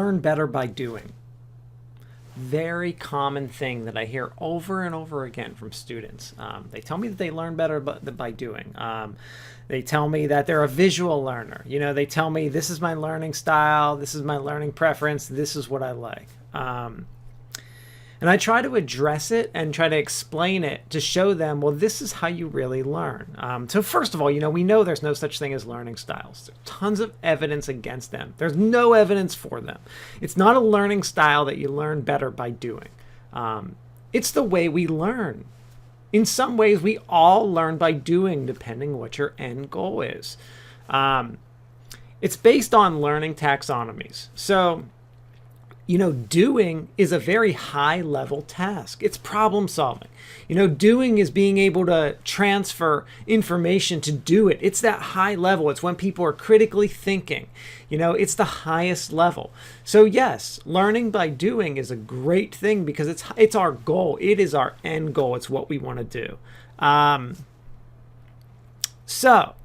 learn better by doing. Very common thing that I hear over and over again from students. They tell me that they learn better by doing. They tell me that they're a visual learner. They tell me this is my learning style, this is my learning preference, this is what I like. And I try to address it and try to explain it to show them, well, this is how you really learn. So first of all, we know there's no such thing as learning styles. There's tons of evidence against them. There's no evidence for them. It's not a learning style that you learn better by doing. It's the way we learn. In some ways, we all learn by doing, depending what your end goal is. It's based on learning taxonomies. So, doing is a very high level task. It's problem solving. Doing is being able to transfer information to do it. It's that high level. It's when people are critically thinking. It's the highest level. So yes, learning by doing is a great thing because it's our goal. It is our end goal. It's what we want to do. So,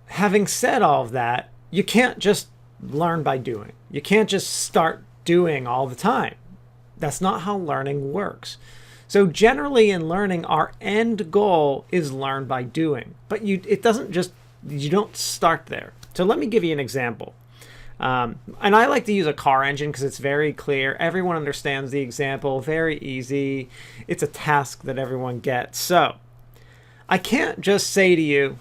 having said all of that, you can't just learn by doing. You can't just start doing all the time. That's not how learning works. So generally in learning, our end goal is learn by doing. But you don't start there. So let me give you an example. And I like to use a car engine because it's very clear. Everyone understands the example. Very easy. It's a task that everyone gets. So I can't just say to you,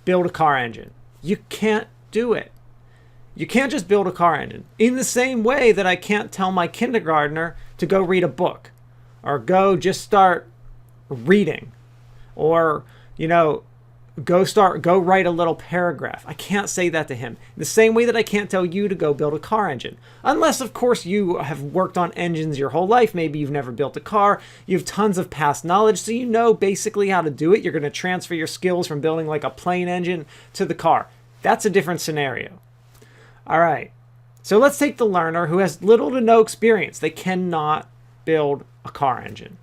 build a car engine. You can't do it. You can't just build a car engine. In the same way that I can't tell my kindergartner to go read a book or go just start reading or, go write a little paragraph. I can't say that to him. The same way that I can't tell you to go build a car engine. Unless, of course, you have worked on engines your whole life. Maybe you've never built a car. You have tons of past knowledge, so you know basically how to do it. You're going to transfer your skills from building like a plane engine to the car. That's a different scenario. All right, so let's take the learner who has little to no experience. They cannot build a car engine.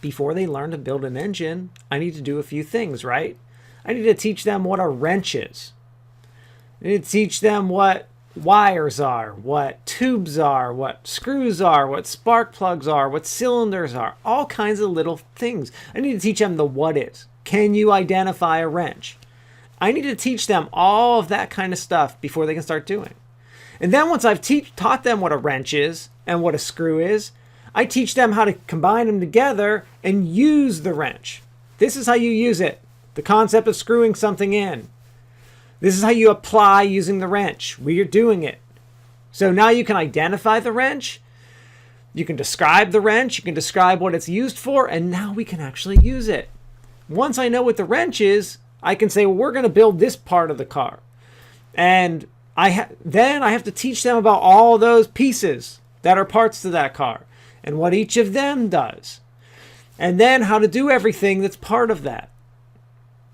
Before they learn to build an engine, I need to do a few things, right? I need to teach them what a wrench is. I need to teach them what wires are, what tubes are, what screws are, what spark plugs are, what cylinders are, all kinds of little things. I need to teach them the what is. Can you identify a wrench? I need to teach them all of that kind of stuff before they can start doing. And then once I've taught them what a wrench is and what a screw is, I teach them how to combine them together and use the wrench. This is how you use it. The concept of screwing something in. This is how you apply using the wrench. We're doing it. So now you can identify the wrench. You can describe the wrench. You can describe what it's used for. And now we can actually use it. Once I know what the wrench is, I can say, well, we're going to build this part of the car. And then I have to teach them about all those pieces that are parts to that car and what each of them does. And then how to do everything that's part of that.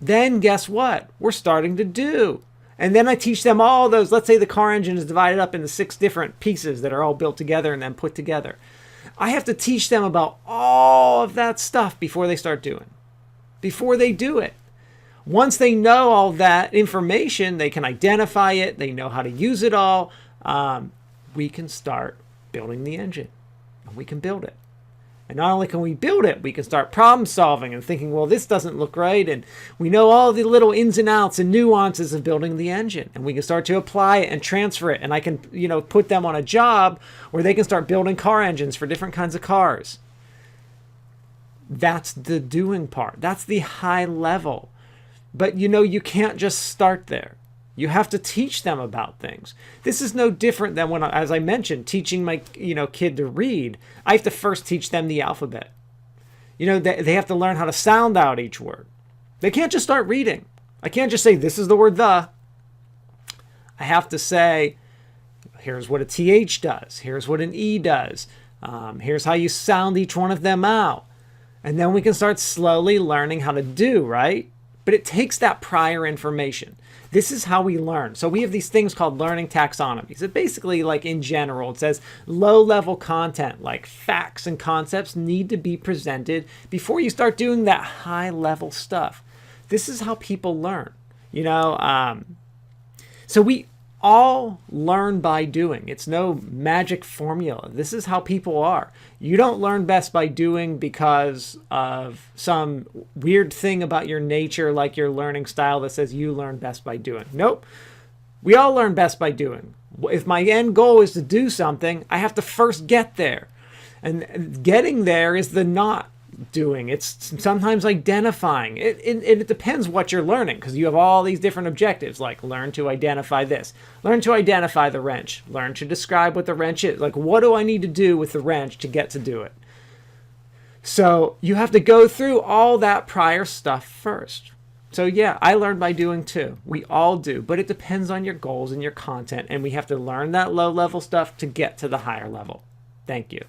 Then guess what? We're starting to do. And then I teach them all those. Let's say the car engine is divided up into 6 different pieces that are all built together and then put together. I have to teach them about all of that stuff before they start doing. Before they do it. Once they know all that information, they can identify it, they know how to use it all, we can start building the engine. And we can build it. And not only can we build it, we can start problem solving and thinking, well, this doesn't look right. And we know all the little ins and outs and nuances of building the engine. And we can start to apply it and transfer it. And I can, put them on a job where they can start building car engines for different kinds of cars. That's the doing part. That's the high level. But you can't just start there. You have to teach them about things. This is no different than when, as I mentioned, teaching my kid to read. I have to first teach them the alphabet. They have to learn how to sound out each word. They can't just start reading. I can't just say, this is the word the. I have to say, here's what a TH does. Here's what an E does. Here's how you sound each one of them out. And then we can start slowly learning how to do, right? But it takes that prior information. This is how we learn. So we have these things called learning taxonomies. It basically, like in general, it says low-level content like facts and concepts need to be presented before you start doing that high-level stuff. This is how people learn. So So we all learn by doing. It's no magic formula. This is how people are. You don't learn best by doing because of some weird thing about your nature, like your learning style that says you learn best by doing. Nope. We all learn best by doing. If my end goal is to do something, I have to first get there. And getting there is the not doing. It's sometimes identifying. It depends what you're learning, because you have all these different objectives, like learn to identify this, learn to identify the wrench, learn to describe what the wrench is. Like, what do I need to do with the wrench to get to do it? So you have to go through all that prior stuff first. So yeah, I learn by doing too. We all do, but it depends on your goals and your content, and we have to learn that low level stuff to get to the higher level. Thank you.